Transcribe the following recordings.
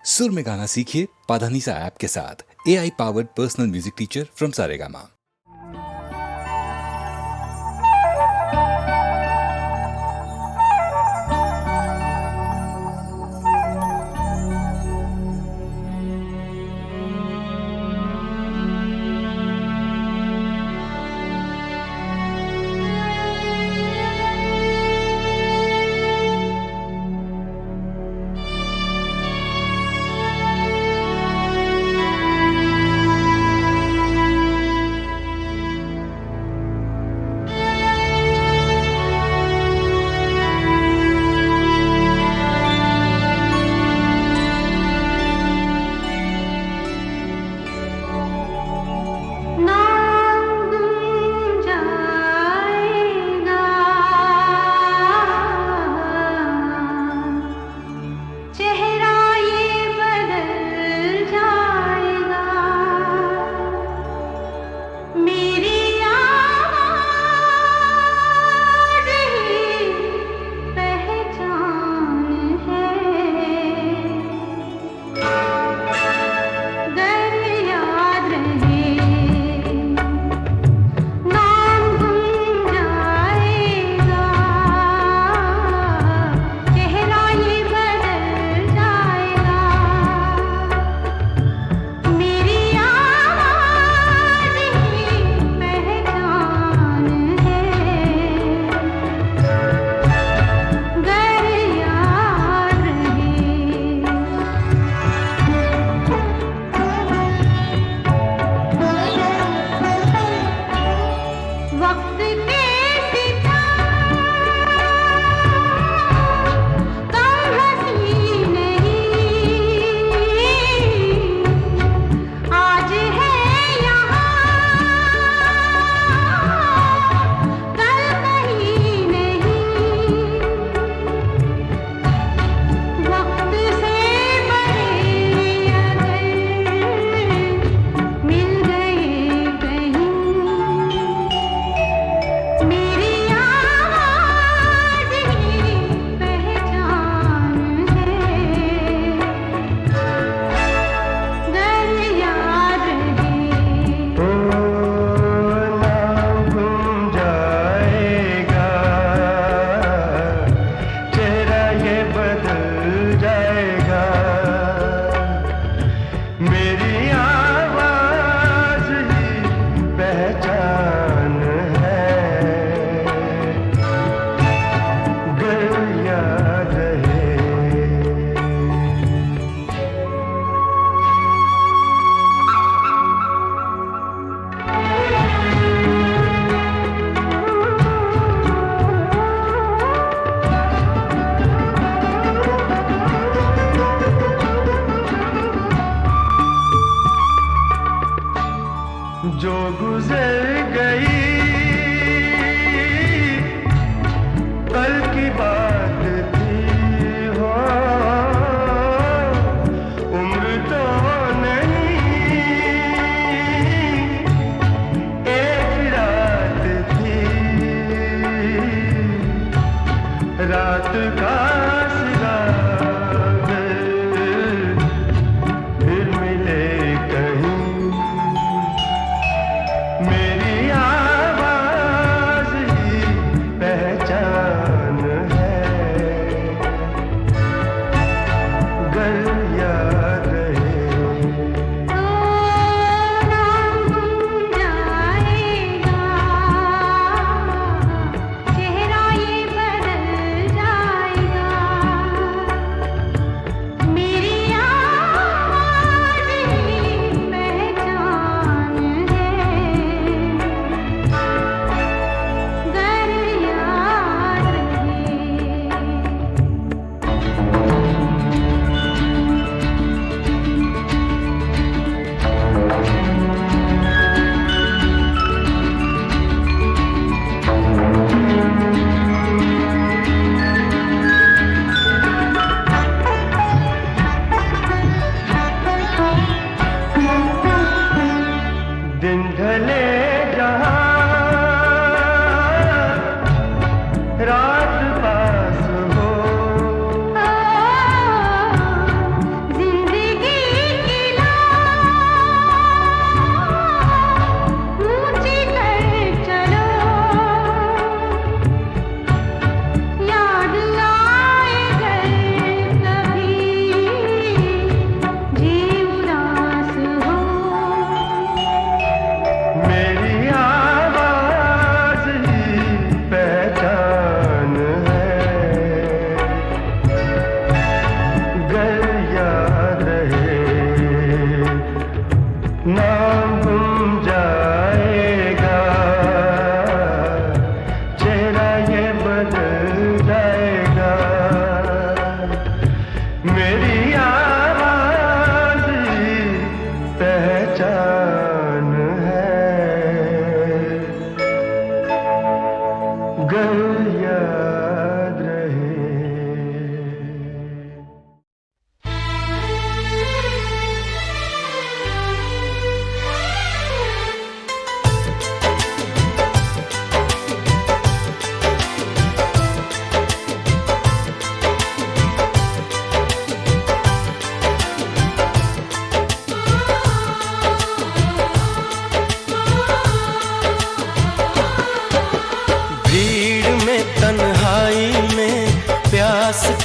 सुर में गाना सीखिए पाधानीसा ऐप के साथ। AI powered personal music teacher from Saregama.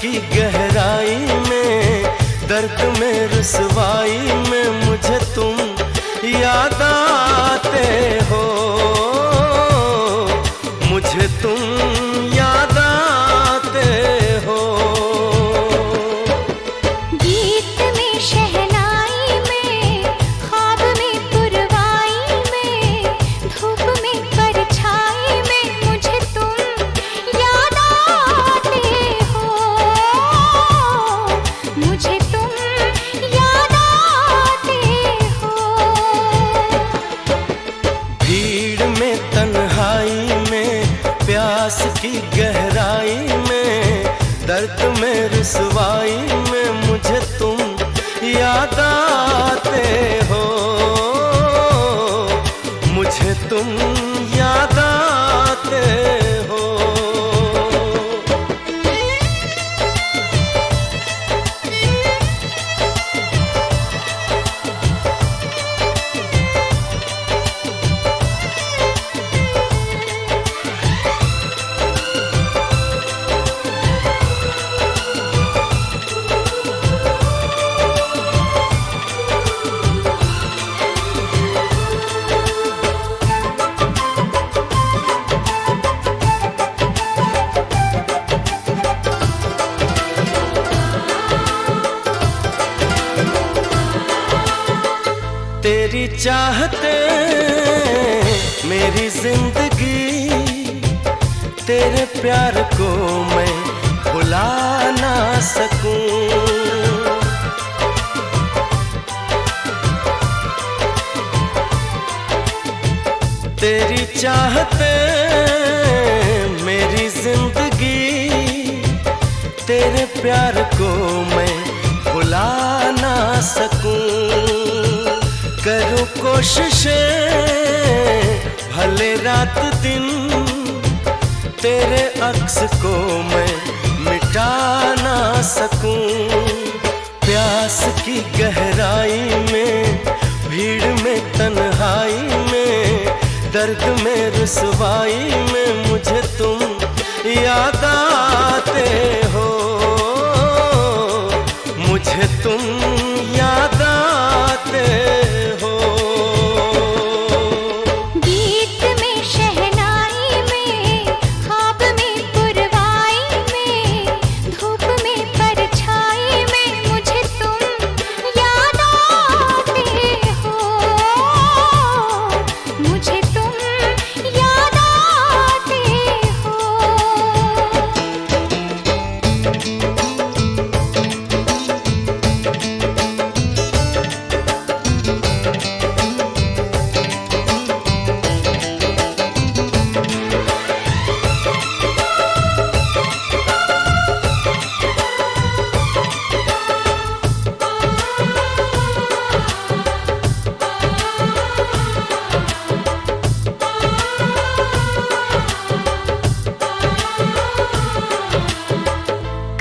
की गहराई में, दर्द में रुसवाई में मुझे तुम याद आते हो, मुझे तुम याद आते हो। गीत में शहनाई में, ख्वाब में पुरवाई में, धूप में परछाई में मुझे तुम याद आते हो, मुझे तुम याद आते हो। भीड़ में तन्हाई में, प्यास की गहराई में, दर्द में रुसवाई में मुझे तुम याद आते हो, मुझे तुम याद आते हो। तेरी चाहते मेरी जिंदगी, तेरे प्यार को मैं भुला ना सकूं। तेरी चाहते मेरी जिंदगी, तेरे प्यार को मैं भुला ना सकूं। करूं कोशिशें भले रात दिन, तेरे अक्स को मैं मिटा ना सकूं। प्यास की गहराई में, भीड़ में तन्हाई में, दर्द में रुसवाई में मुझे तुम याद आते हो, मुझे तुम याद आते हो। गीत में शहनाई में, ख्वाब में पुरवाई में, धूप में परछाई में मुझे तुम याद आते हो, मुझे तुम याद आते हो।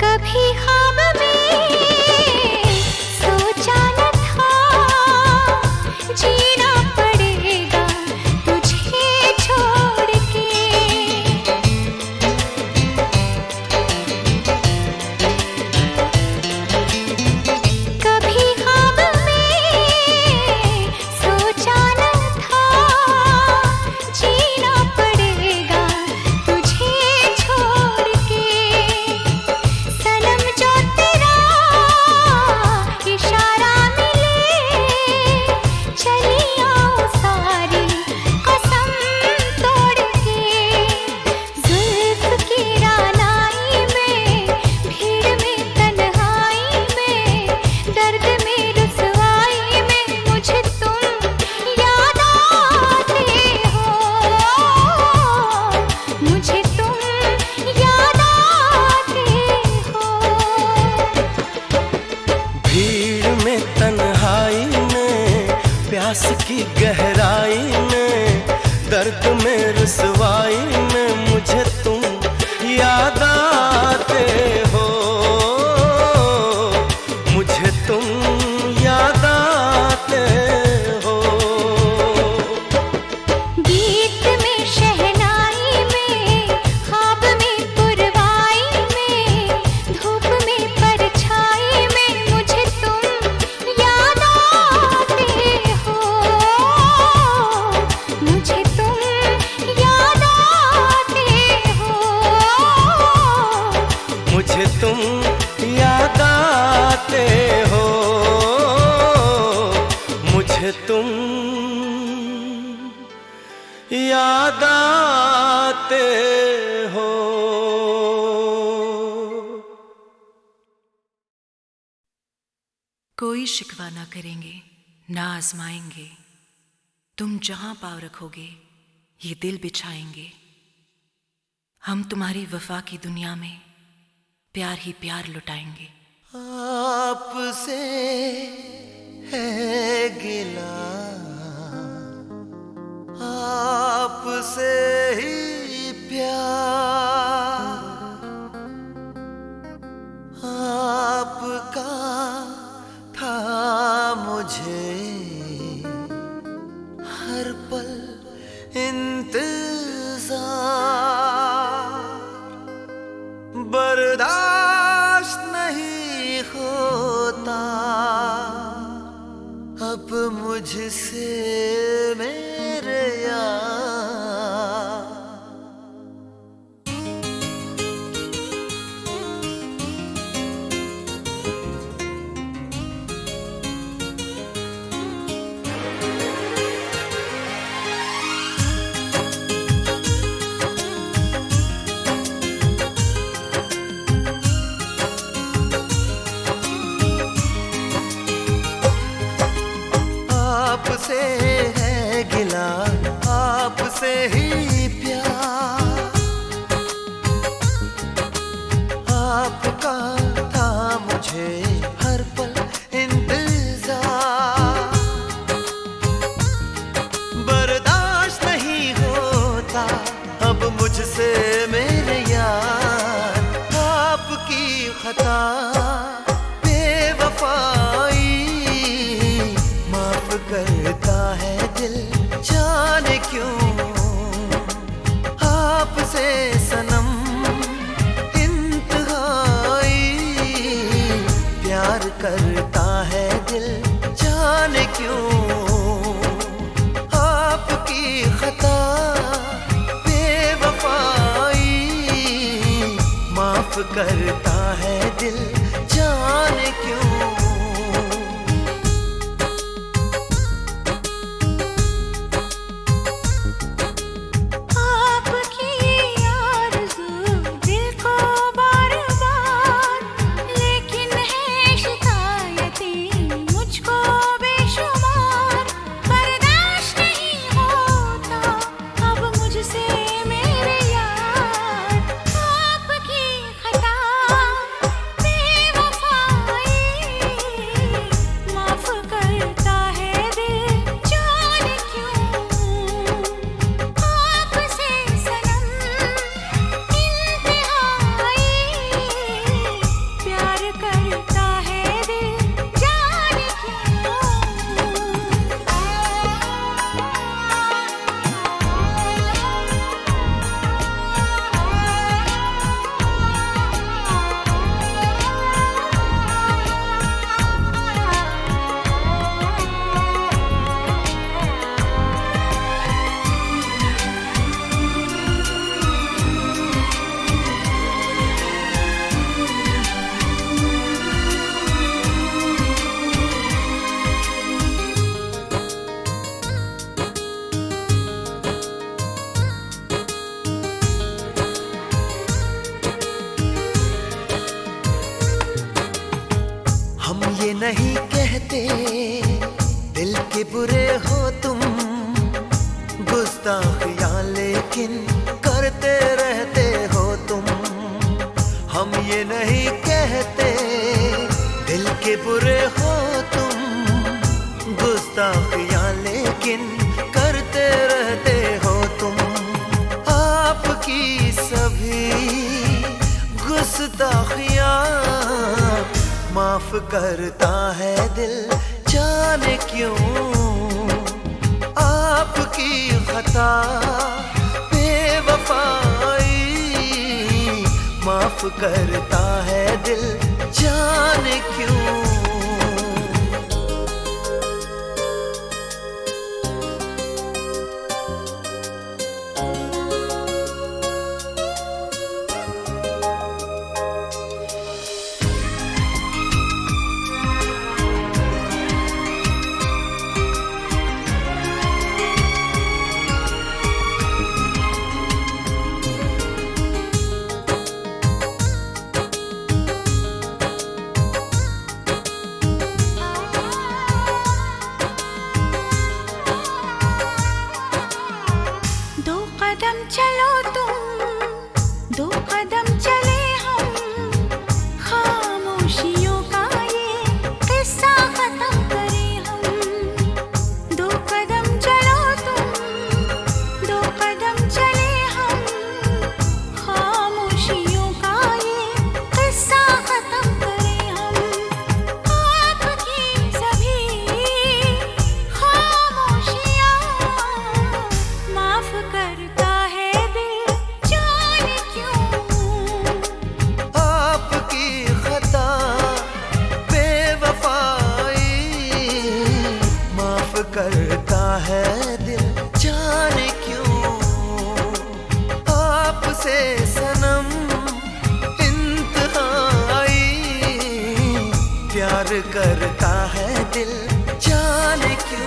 कभी ख्वाब में सोचा न था, जीना पड़ेगा तुझे छोड़ के। कभी ख्वाब में सोचा न था, जीना पड़ेगा तुझे छोड़ के। सनम जो तेरा इशारा मिले, चली आओ सारी कसम तोड़ के। जुल्फ की रानाई में, भीड़ में तन्हाई में, दर्द में रुसवाई में मुझे तुम याद आते हो, मुझे तुम याद आते हो। भीड़ में तन्हाई में, प्यास की गहराई में, दर्द में रुसवाई में मुझे तुम याद आते हो, मुझे तुम याद आते हो। गीत में शहनाई में, ख्वाब में पुरवाई में, धूप कोई शिकवा ना करेंगे, ना आजमाएंगे। तुम जहां पाँव रखोगे ये दिल बिछाएंगे। हम तुम्हारी वफा की दुनिया में प्यार ही प्यार लुटाएंगे। आपसे है गिला, आपसे ही प्यार, आपका था मुझे हर पल इंतजार। बर्दाश्त नहीं होता अब मुझसे मेरे यार। आपसे है गिला, आपसे ही प्यार, आपका था मुझे हर पल इंतजार। बर्दाश्त नहीं होता अब मुझसे मेरे यार। आपकी खता करता है दिल जाने क्यों। आपसे सनम इंतहाई प्यार करता है दिल जाने क्यों। आपकी खता बेवफाई माफ करता है दिल जाने क्यों। ये नहीं कहते दिल के बुरे हो तुम, गुस्ताखियां लेकिन करते रहते हो तुम। हम ये नहीं कहते दिल के बुरे हो तुम, गुस्ताखियां लेकिन करते रहते हो तुम। आपकी सभी गुस्ताखियां माफ करता है दिल जाने क्यों। आपकी खता बेवफाई माफ करता है दिल जाने क्यों। है दिल जाने क्यों आपसे सनम इंतहाई प्यार करता है दिल जाने क्यों।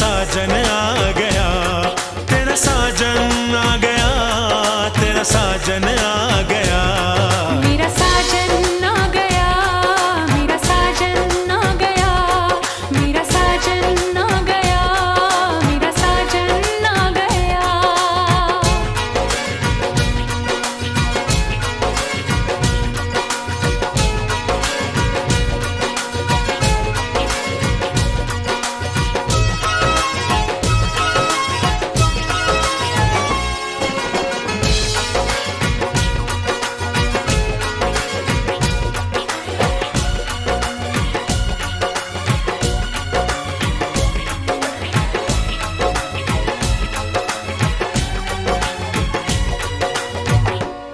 साजन आ गया, तेरा साजन आ गया, तेरा साजन आ गया। मेरा साजन आ गया, मेरा साजन आ गया, मेरा साजन आ गया, मेरा साजन आ गया।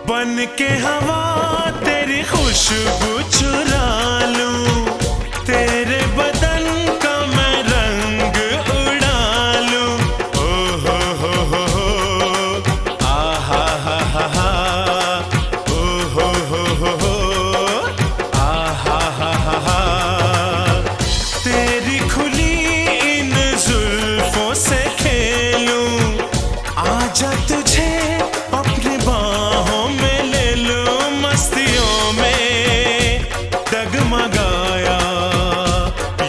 बन के हवा तेरी खुशबू चुरा लूं, तेरे बदन का मैं रंग उड़ा लूं। ओ हो आ हा हा हा, ओ हो आ हा हा। तेरी खुली इन जुल्फों से खेलूं, आजा तुझे अपनी बाहों में ले लूं, मस्तियों में डगमगाया,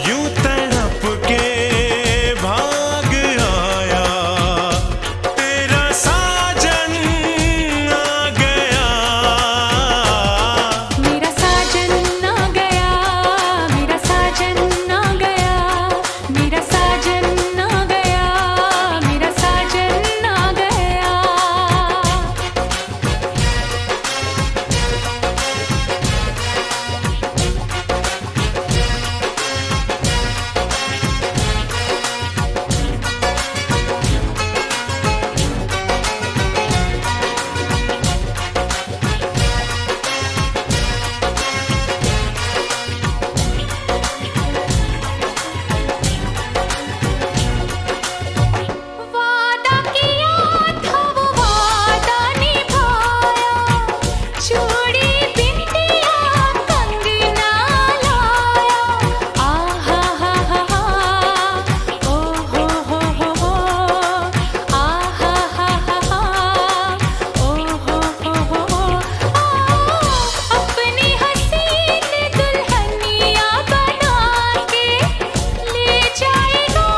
यूं तड़प के भाग आया। तेरा साजन आ गया, मेरा साजन आ गया, मेरा साजन आ गया, मेरा साजन आ गया, मेरा साजन आ गया। वादा किया था वो वादा निभाया, चूड़ी बिंदिया कंगना लाया। आहा हा हा, ओ हो आहा हा हा, ओ हो अपनी हसीन दुल्हनिया बना के ले जाएगा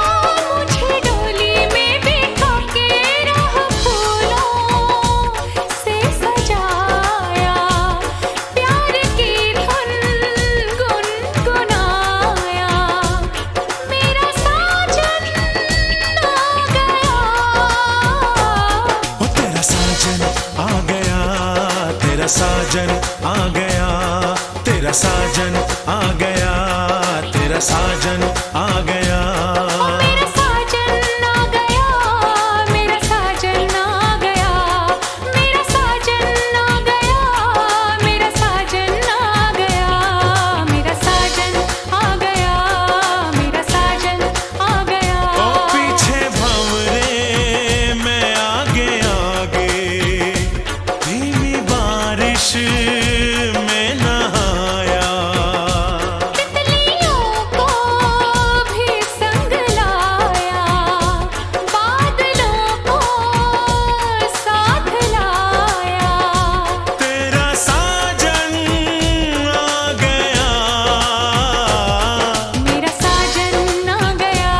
मुझे डोली में बिठा के। राह फूलों से सजाया, प्यार की धुन गुनगुनाया। मेरा साजन आ गया, ओ तेरा साजन आ गया, तेरा साजन आ गया, तेरा तेरा साजन आ गया, तेरा साजन आ गया। मेरा साजन आ गया, मेरा साजन आ गया, मेरा साजन आ गया, मेरा साजन आ गया, मेरा साजन आ गया, मेरा साजन आ गया। ओ पीछे भंवरे मैं आगे आगे, धीमी बारिश में नहाया। तितलियों को भी संग लाया, बादलों को साथ लाया। तेरा साजन आ गया, मेरा साजन आ गया,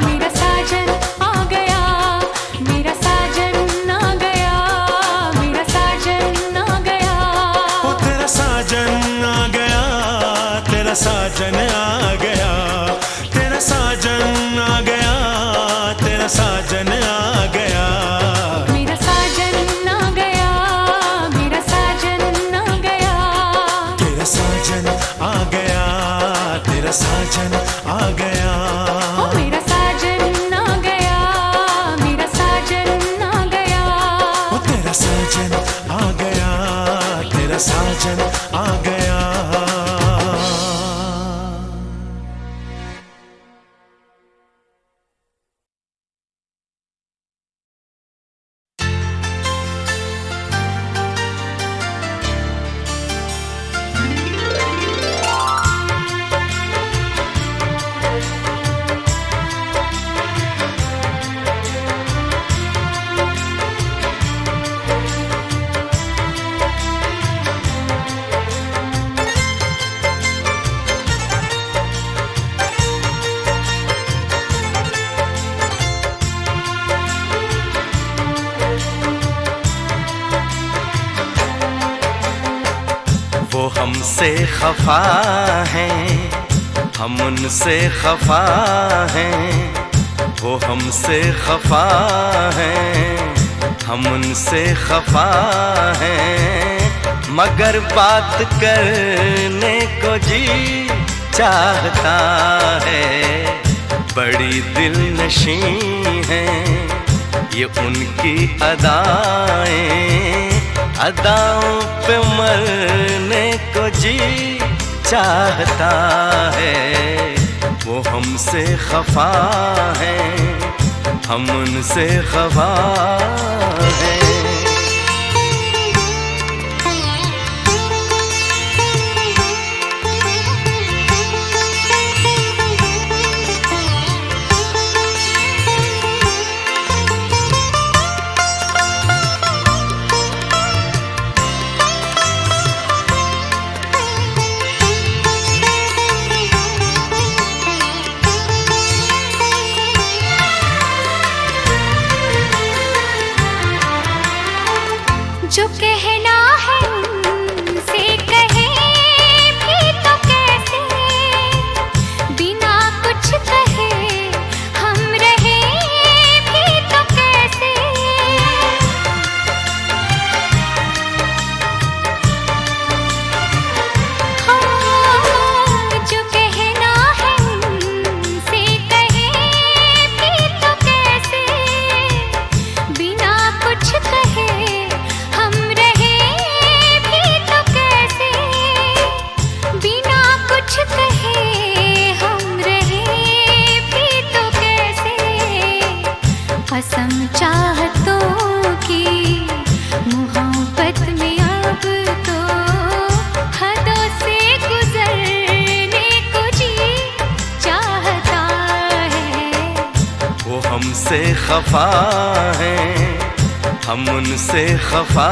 मेरा साजन आ गया, मेरा साजन आ गया, मेरा साजन आ गया। ओ तेरा साजन आ गया, तेरा साजन आ गया, तेरा साजन आ गया, तेरा साजन आ गया। मेरा साजन आ गया, मेरा साजन आ गया। तेरा साजन आ गया, तेरा साजन आ गया। ओ मेरा साजन आ गया, मेरा साजन आ गया। ओ तेरा साजन आ गया, तेरा साजन आ गया। वो हमसे खफा हैं, हम उनसे खफा हैं। वो हमसे खफा हैं, हम उनसे खफा हैं। मगर बात करने को जी चाहता है। बड़ी दिलनशी हैं ये उनकी अदाएं, अदाओं पे मरने को जी चाहता है। वो हमसे खफा हैं, हम उनसे खफा हैं। जो कहना है उनसे कहे भी तो कैसे, बिना कुछ कहे हम रहे भी तो कैसे। हाँ, जो कहना है उनसे कहे भी तो कैसे, बिना कुछ कहे हम रहे भी तो कैसे। बिना कुछ कहे हम रहे भी तो कैसे। कसम चाहतों की मोहब्बत में अब तो हदों से गुजरने को जी चाहता है। वो हमसे खफा हैं, हम उनसे खफा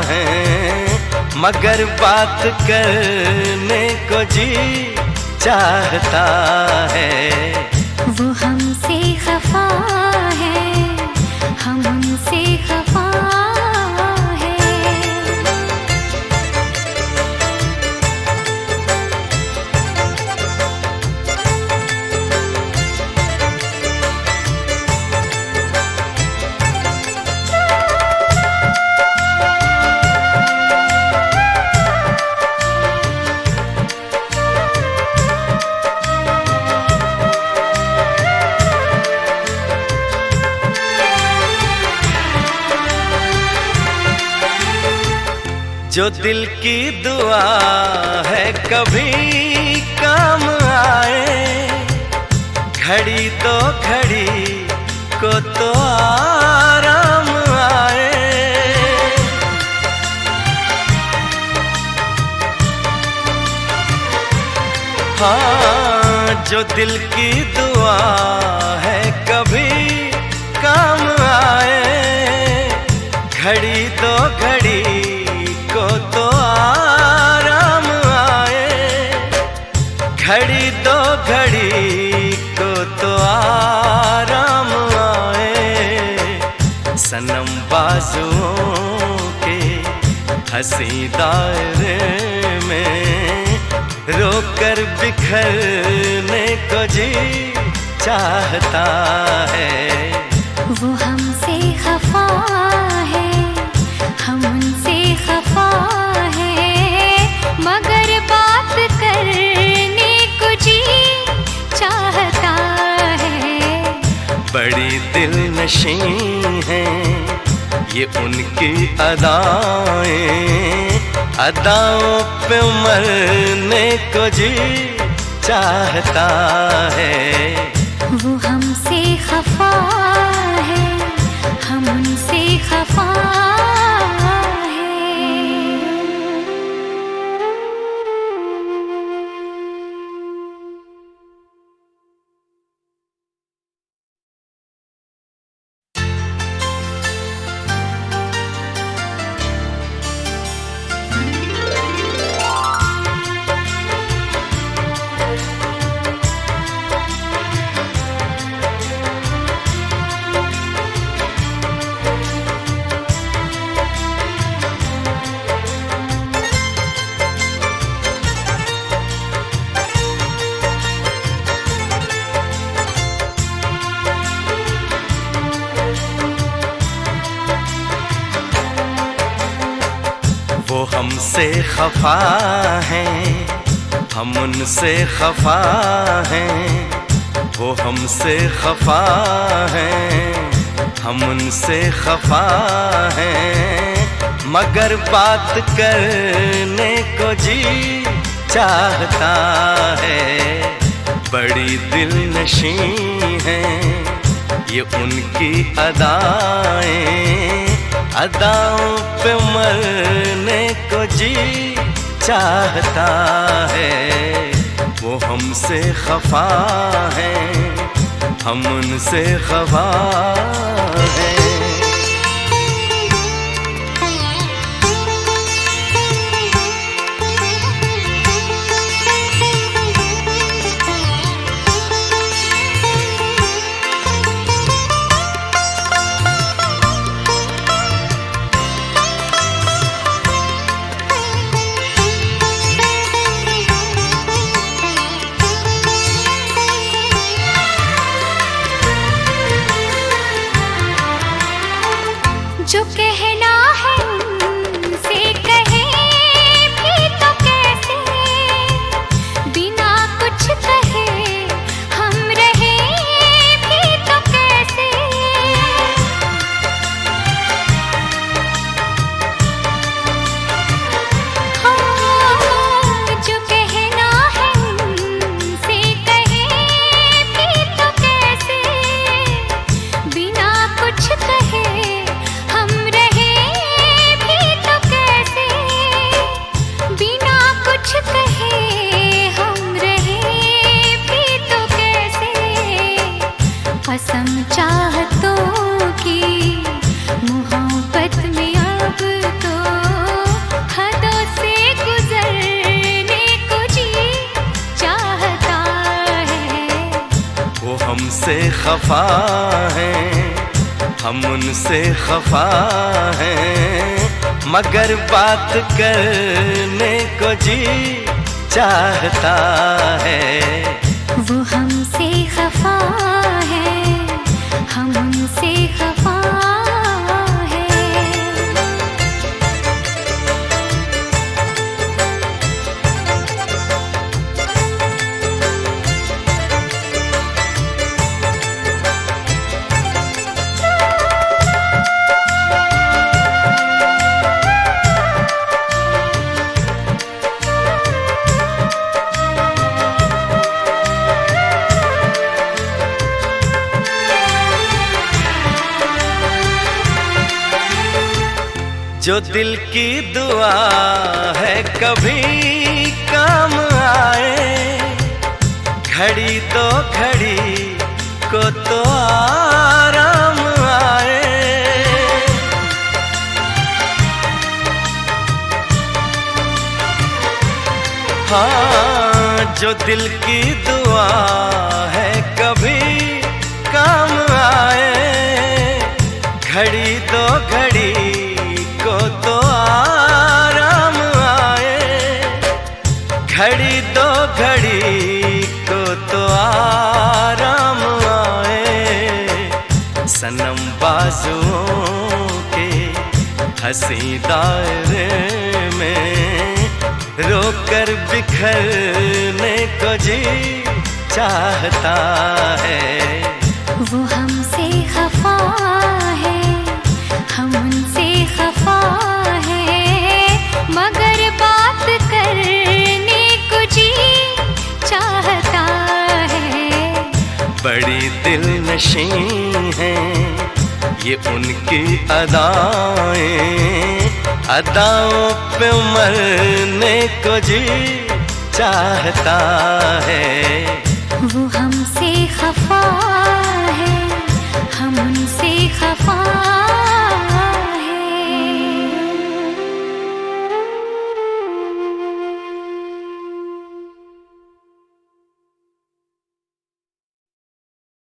हैं। मगर बात करने को जी चाहता है। वो हमसे खफा है, हम उनसे खफा है। जो दिल की दुआ है कभी काम आए, घड़ी तो घड़ी को तो आराम आए। हाँ, जो दिल की दुआ है कभी काम आए, घड़ी तो घड़ी को तो आराम आए, घड़ी तो घड़ी को तो आराम आए। सनम बाजुओं के हंसी दायरे में रोकर बिखरने को जी चाहता है। वो हमसे खफा है, हम उनसे खफा है, मगर बात करने को जी चाहता है। बड़ी दिल नशी है ये उनकी अदाएं, अदाओं पे मरने को जी चाहता है। वो हमसे खफा है, हम उनसे खफा है। वो हमसे खफा हैं, हम उनसे खफा हैं। वो हमसे खफा हैं, हम उनसे खफा हैं, मगर बात करने को जी चाहता है। बड़ी दिल नशी है ये उनकी अदाएं, अदाओं पे मरने को जी चाहता है। वो हमसे खफा है, हम उनसे खफा है। जो कहना है उनसे कहे भी तो कैसे, बिना कुछ कहे हम रहे भी तो कैसे। हाँ, जो कहना है उनसे कहे भी तो कैसे, बिना कुछ कहे हम रहे भी तो कैसे, बिना कुछ कहे हम रहे भी तो कैसे। कसम चाहतों की मोहब्बत में अब तो हदों से गुजरने को जी चाहता है। वो हमसे खफा हैं, हम उनसे खफा हैं, मगर बात करने को जी चाहता है। वो हमसे खफा है, हम उनसे खफा है। जो दिल की दुआ है कभी काम आए, घड़ी तो घड़ी को तो आराम आए। हाँ, जो दिल की दुआ है कभी काम आए, घड़ी तो घड़ी को तो आराम आए, घड़ी दो घड़ी को तो आराम आए। सनम बाजुओं के हंसी दायरे में रोकर बिखरने को जी चाहता है। वो हमसे खफा है, हम उनसे खफा है, मगर बात करने को जी चाहता है। बड़ी दिल नशी है ये उनकी अदाएं, अदाओं पे मरने को जी चाहता है। वो हमसे खफा